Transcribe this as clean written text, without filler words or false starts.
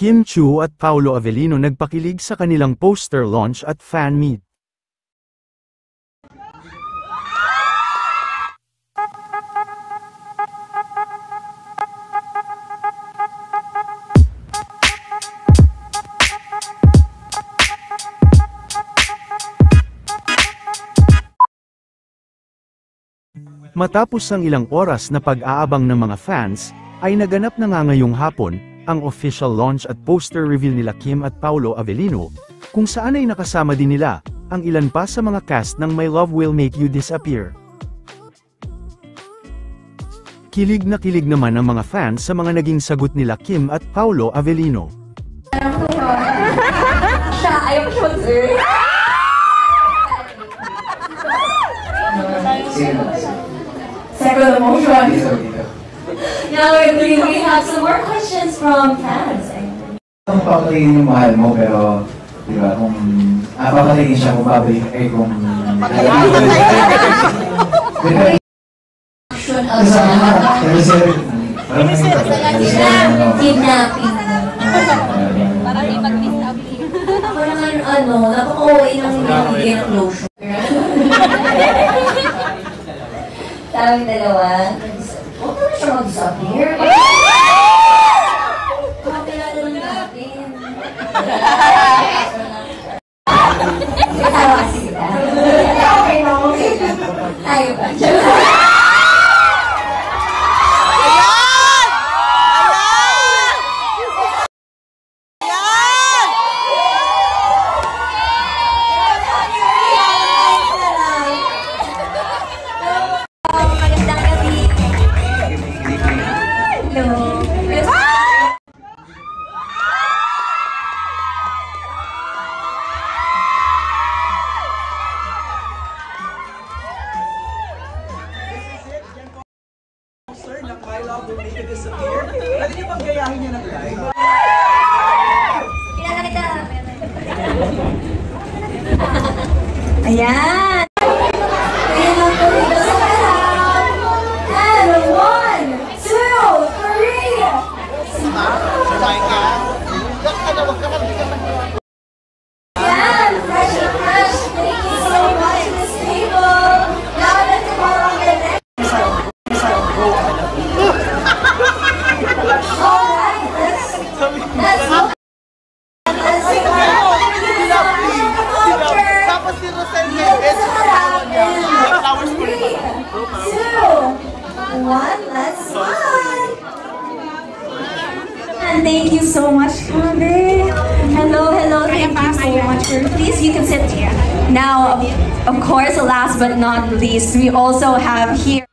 Kim Chiu at Paolo Avellino nagpakilig sa kanilang poster launch at fan meet. Matapos ang ilang oras na pag-aabang ng mga fans, ay naganap na nga ngayong hapon, ang official launch at poster reveal nila Kim at Paolo Avellino, kung saan ay nakasama din nila, ang ilan pa sa mga cast ng My Love Will Make You Disappear. Kilig na kilig naman ang mga fans sa mga naging sagot nila Kim at Paolo Avellino. Ayaw ko second emotion. Now we have some more questions from fans. Kung papatingin yung mahal mo, pero, di ba, kung papatingin siya kung babalik, kung... Kidnapping. Parang di mag-miss up. Ako naman, napaka-uwi ng hindi ng lotion. Tawag dalawa. Huwag na siya mag-disappear. Kapilala lang natin. Tawa sila. Okay na, okay na. Tayo ba? My Love Will Make You Disappear. Pwede niyo bang gayahin niya ng live? Kinakita. Ayan. Ayan ang pulito sa lahat. And 1, 2, 3. Ayan, fresh and fresh. Thank you so much, Miss Table. Now let's go on the next. Alright, let's go. Tapos si Rosel Flowers for 3, 2, 1, let's smile. And thank you so much, Kabe. Hello, hello, thank you so much. Please, you can sit here. Now, of course, last but not least, we also have here